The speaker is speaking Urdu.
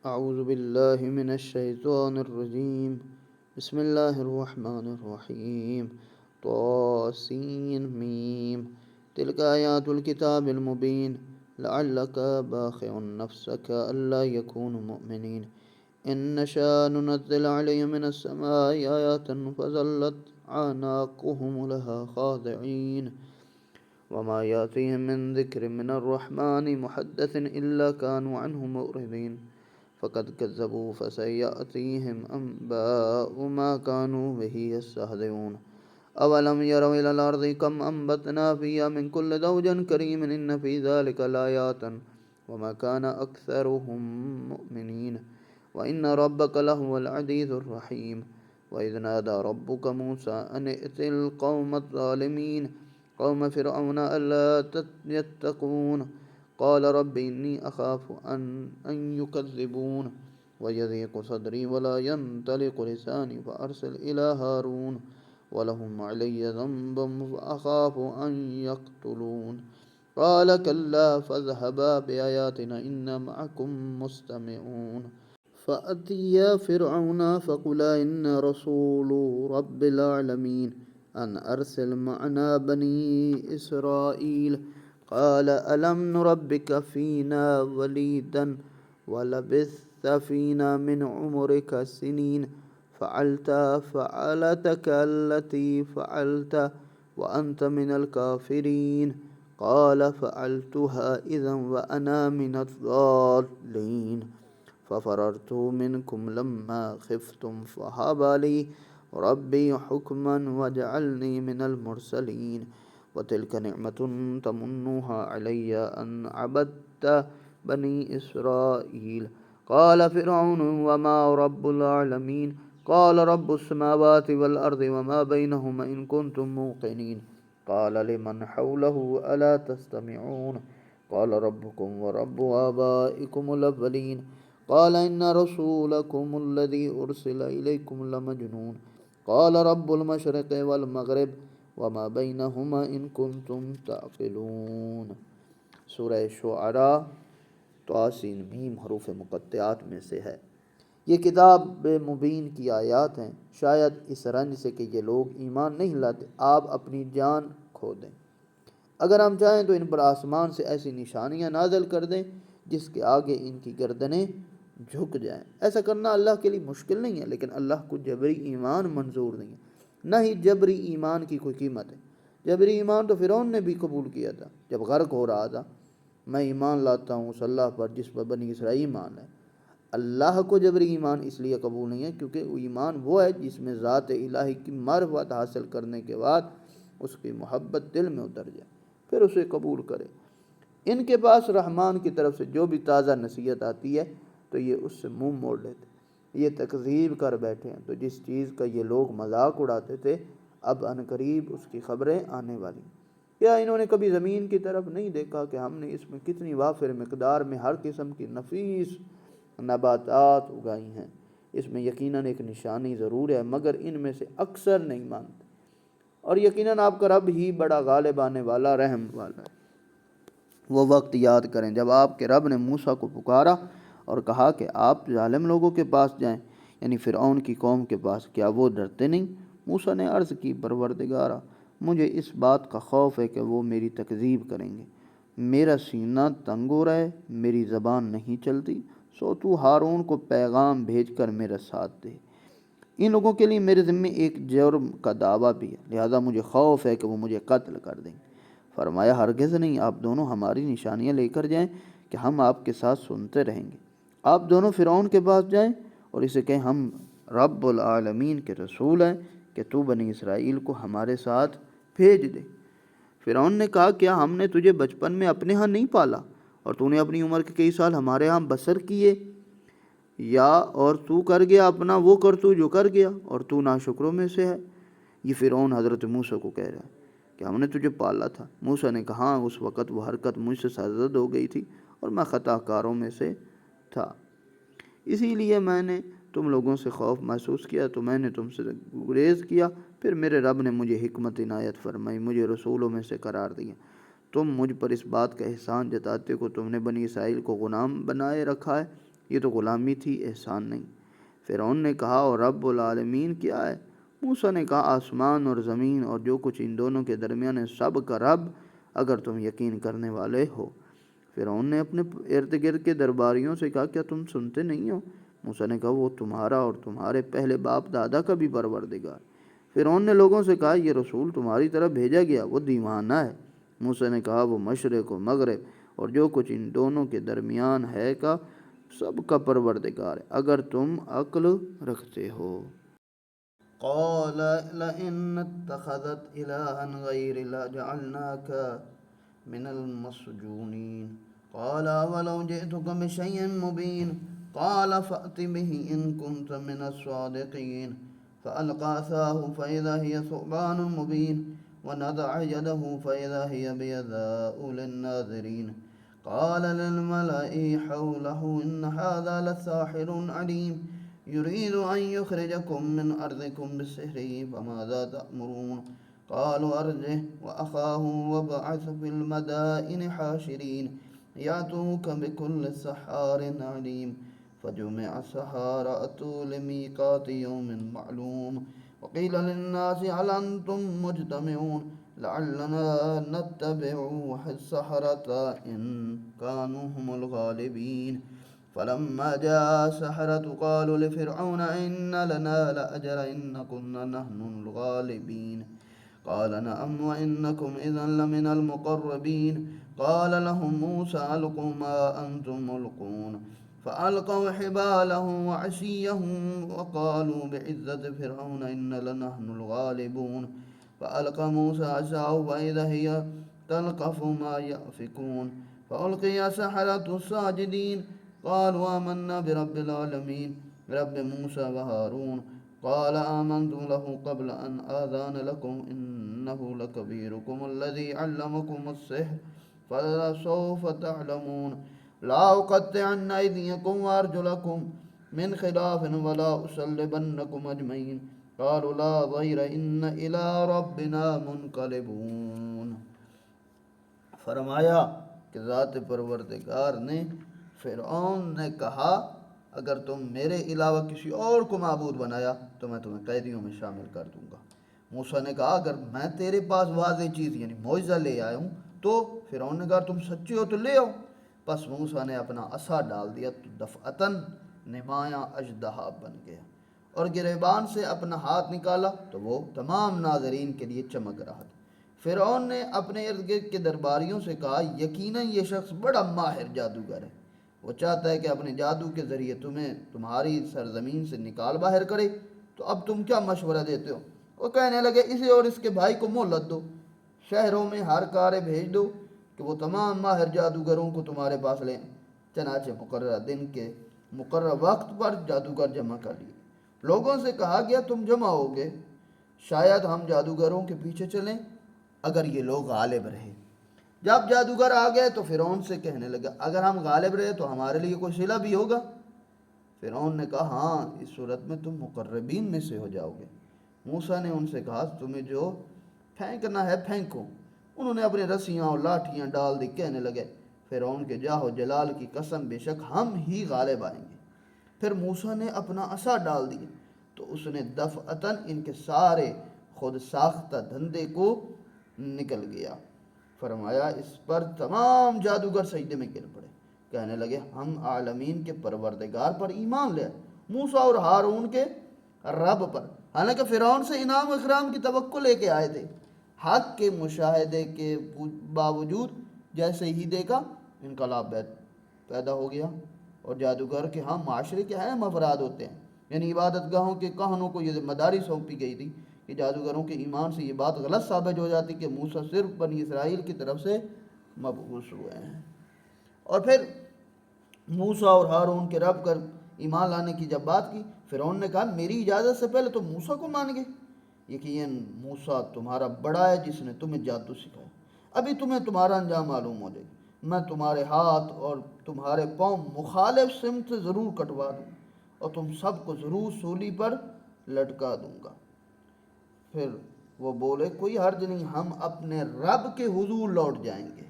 أعوذ بالله من الشيطان الرجيم. بسم الله الرحمن الرحيم. طاسين ميم. تلك آيات الكتاب المبين لعلك باخع نفسك ألا يكونوا مؤمنين إن نشاء ننزل عليهم من السماء آيات فظلت أعناقهم لها خاضعين وما يأتيهم من ذكر من الرحمن محدث إلا كانوا عنه معرضين فقد كذبوا فسيأتيهم أنباء ما كانوا به يستهزئون أولم يروا إلى الأرض كم أنبتنا فيها من كل زوج كريم إن في ذلك لآيات وما كان أكثرهم مؤمنين وإن ربك لهو العزيز الرحيم وإذ نادى ربك موسى أن ائت القوم الظالمين قوم فرعون ألا يتقون قال رب إني أخاف أن يكذبون ويضيق صدري ولا ينطلق لساني فأرسل إلى هارون ولهم علي ذنب فأخاف أن يقتلون قال كلا فاذهبا بآياتنا إنا معكم مستمعون فأتيا فرعون فقلا إن رسول رب العالمين أن أرسل معنا بني إسرائيل قال ألم نربك فينا وليدا ولبثت فينا من عمرك سنين فعلت فعلتك التي فعلت وأنت من الكافرين قال فعلتها إذا وأنا من الضالين ففررت منكم لما خفتم فهب لي ربي حكما وجعلني من المرسلين وتلك نعمة تمنها علي أن عبدت بني إسرائيل قال فرعون وما رب العالمين قال رب السماوات والأرض وما بينهما إن كنتم موقنين قال لمن حوله ألا تستمعون قال ربكم ورب آبائكم الأولين قال إن رسولكم الذي أرسل إليكم لمجنون قال رب المشرق والمغرب وما بينهما إن كنتم تعقلون۔ سورہ شعراء طاسین میم حروف مقطعات میں سے ہے۔ یہ کتاب مبین کی آیات ہیں، شاید اس رنج سے کہ یہ لوگ ایمان نہیں لاتے آپ اپنی جان کھو دیں۔ اگر ہم چاہیں تو ان پر آسمان سے ایسی نشانیاں نازل کر دیں جس کے آگے ان کی گردنیں جھک جائیں۔ ایسا کرنا اللہ کے لیے مشکل نہیں ہے، لیکن اللہ کو جبری ایمان منظور نہیں ہے، نہ ہی جبری ایمان کی کوئی قیمت ہے۔ جبری ایمان تو فرعون نے بھی قبول کیا تھا جب غرق ہو رہا تھا، میں ایمان لاتا ہوں اس اللہ پر جس پر بنی اسرائیل ایمان ہے۔ اللہ کو جبری ایمان اس لیے قبول نہیں ہے کیونکہ وہ ایمان وہ ہے جس میں ذات الہی کی معرفت حاصل کرنے کے بعد اس کی محبت دل میں اتر جائے، پھر اسے قبول کرے۔ ان کے پاس رحمان کی طرف سے جو بھی تازہ نصیحت آتی ہے تو یہ اس سے منہ موڑ لیتے، یہ تکذیب کر بیٹھے ہیں۔ تو جس چیز کا یہ لوگ مذاق اڑاتے تھے اب عنقریب اس کی خبریں آنے والی۔ کیا انہوں نے کبھی زمین کی طرف نہیں دیکھا کہ ہم نے اس میں کتنی وافر مقدار میں ہر قسم کی نفیس نباتات اگائی ہیں؟ اس میں یقیناً ایک نشانی ضرور ہے مگر ان میں سے اکثر نہیں مانتے، اور یقیناً آپ کا رب ہی بڑا غالب آنے والا رحم والا ہے۔ وہ وقت یاد کریں جب آپ کے رب نے موسیٰ کو پکارا اور کہا کہ آپ ظالم لوگوں کے پاس جائیں، یعنی فرعون کی قوم کے پاس، کیا وہ ڈرتے نہیں؟ موسیٰ نے عرض کی پروردگارا، مجھے اس بات کا خوف ہے کہ وہ میری تکذیب کریں گے، میرا سینہ تنگ ہو رہا ہے، میری زبان نہیں چلتی، سو تو ہارون کو پیغام بھیج کر میرا ساتھ دے۔ ان لوگوں کے لیے میرے ذمے ایک جرم کا دعویٰ بھی ہے، لہذا مجھے خوف ہے کہ وہ مجھے قتل کر دیں۔ فرمایا ہرگز نہیں، آپ دونوں ہماری نشانیاں لے کر جائیں کہ ہم آپ کے ساتھ سنتے رہیں گے۔ آپ دونوں فرعون کے پاس جائیں اور اسے کہیں ہم رب العالمین کے رسول ہیں کہ تو بنی اسرائیل کو ہمارے ساتھ بھیج دے۔ فرعون نے کہا کیا ہم نے تجھے بچپن میں اپنے ہاں نہیں پالا اور تو نے اپنی عمر کے کئی سال ہمارے ہاں بسر کیے؟ یا اور تو کر گیا اپنا وہ کر تو جو کر گیا اور تو ناشکروں میں سے ہے؟ یہ فرعون حضرت موسیٰ کو کہہ رہا ہے کہ ہم نے تجھے پالا تھا۔ موسیٰ نے کہا ہاں، اس وقت وہ حرکت مجھ سے سرزد ہو گئی تھی اور میں خطا کاروں میں سے تھا، اسی لیے میں نے تم لوگوں سے خوف محسوس کیا تو میں نے تم سے گریز کیا، پھر میرے رب نے مجھے حکمت عنایت فرمائی، مجھے رسولوں میں سے قرار دیا۔ تم مجھ پر اس بات کا احسان جتاتے کو تم نے بنی اسرائیل کو غلام بنائے رکھا ہے، یہ تو غلامی تھی، احسان نہیں۔ فرعون نے کہا اور رب العالمین کیا ہے؟ موسیٰ نے کہا آسمان اور زمین اور جو کچھ ان دونوں کے درمیان ہے، سب کا رب، اگر تم یقین کرنے والے ہو۔ فرعون نے اپنے ارد گرد کے درباریوں سے کہا کیا تم سنتے نہیں ہو؟ موسیٰ نے کہا وہ تمہارا اور تمہارے پہلے باپ دادا کا بھی پروردگار۔ فرعون نے لوگوں سے کہا یہ رسول تمہاری طرف بھیجا گیا، وہ دیوانہ ہے۔ موسیٰ نے کہا وہ مشرق و مغرب اور جو کچھ ان دونوں کے درمیان ہے کا سب کا پروردگار ہے، اگر تم عقل رکھتے ہو۔ قال لئن اتخذت إلها غيري لجعلناك من المسجونين قال ولو جئتك بشيء مبين قال فأت به إن كنت من الصادقين فألقى عصاه فإذا هي ثعبان مبين ونزع يده فإذا هي بيضاء للناظرين قال للملأ حوله إن هذا لساحر عليم يريد أن يخرجكم من أرضكم بسحره فماذا تأمرون قالوا أرجه وأخاه وابعث في المدائن حاشرين يأتوك بكل سحار عليم فجمع السحرة لميقات يوم معلوم وقيل للناس هل أنتم مجتمعون لعلنا نتبع السحرة إن كانوا هم الغالبين فلما جاء السحرة قالوا لفرعون إن لنا لأجرا إن كنا نحن الغالبين قال نعم وإنكم إذا لمن المقربين قال لهم موسى ألقوا ما أنتم ملقون فألقوا حبالهم وعصيهم وقالوا بعزة فرعون إن لنحن الغالبون فألقى موسى عصاه فإذا هي تلقف ما يأفكون فألقي السحرة الساجدين قالوا آمنا برب العالمين رب موسى وهارون قال آمنت له قبل أن آذان لكم إنه لكبيركم الذي علمكم السحر فلسوف تعلمون لا أقطعن أيديكم وأرجلكم من خلاف ولا أصلبنكم أجمعين قالوا لا ضير إن إلى ربنا منقلبون۔ فرمایا کہ ذات پروردگار نے فرعون نے کہا اگر تم میرے علاوہ کسی اور کو معبود بنایا تو میں تمہیں قیدیوں میں شامل کر دوں گا۔ موسیٰ نے کہا اگر میں تیرے پاس واضح چیز یعنی معجزہ لے آیا ہوں تو فرعون نے کہا تم سچے ہو تو لے آؤ۔ پس موسیٰ نے اپنا عصا ڈال دیا تو دفعتاً نمایاں اژدہا بن گیا اور گریبان سے اپنا ہاتھ نکالا تو وہ تمام ناظرین کے لیے چمک رہا تھا۔ فرعون نے اپنے ارد گرد کے درباریوں سے کہا یقیناً یہ شخص بڑا ماہر جادوگر ہے، وہ چاہتا ہے کہ اپنے جادو کے ذریعے تمہیں تمہاری سرزمین سے نکال باہر کرے، تو اب تم کیا مشورہ دیتے ہو؟ وہ کہنے لگے اسے اور اس کے بھائی کو مہلت دو، شہروں میں ہر کارے بھیج دو کہ وہ تمام ماہر جادوگروں کو تمہارے پاس لیں۔ چنانچہ مقررہ دن کے مقررہ وقت پر جادوگر جمع کر لیے۔ لوگوں سے کہا گیا تم جمع ہوگے، شاید ہم جادوگروں کے پیچھے چلیں اگر یہ لوگ غالب رہے۔ جب جادوگر آ گئے تو فرعون سے کہنے لگا اگر ہم غالب رہے تو ہمارے لیے کوئی صلہ بھی ہوگا؟ فرعون نے کہا ہاں، اس صورت میں تم مقربین میں سے ہو جاؤ گے۔ موسیٰ نے ان سے کہا تمہیں جو پھینکنا ہے پھینکو۔ انہوں نے اپنی رسیاں اور لاٹھیاں ڈال دی، کہنے لگے فرعون کے جاہ و جلال کی قسم بے شک ہم ہی غالب آئیں گے۔ پھر موسیٰ نے اپنا عصا ڈال دی تو اس نے دفعتاً ان کے سارے خود ساختہ دھندے کو نکل گیا۔ فرمایا اس پر تمام جادوگر سجدے میں گر پڑے، کہنے لگے ہم عالمین کے پروردگار پر ایمان لے، موسیٰ اور ہارون کے رب پر۔ حالانکہ فرعون سے انعام و اکرام کی توقع لے کے آئے تھے، حق کے مشاہدے کے باوجود جیسے ہی دیکھا انقلاب پیدا ہو گیا۔ اور جادوگر کے ہاں معاشرے کے اہم افراد ہوتے ہیں، یعنی عبادت گاہوں کے کہنوں کو یہ ذمہ داری سونپی گئی تھی کہ جادوگروں کے ایمان سے یہ بات غلط ثابت ہو جاتی کہ موسیٰ صرف بنی اسرائیل کی طرف سے مبعوث ہوئے ہیں۔ اور پھر موسیٰ اور ہارون کے رب کر ایمان لانے کی جب بات کی، فرعون نے کہا میری اجازت سے پہلے تو موسیٰ کو مان گے؟ یقین موسیٰ تمہارا بڑا ہے جس نے تمہیں جادو سکھایا، ابھی تمہیں تمہارا انجام معلوم ہو جائے گا۔ میں تمہارے ہاتھ اور تمہارے پاؤں مخالف سمت سے ضرور کٹوا دوں اور تم سب کو ضرور سولی پر لٹکا دوں گا۔ پھر وہ بولے کوئی حرج نہیں، ہم اپنے رب کے حضور لوٹ جائیں گے۔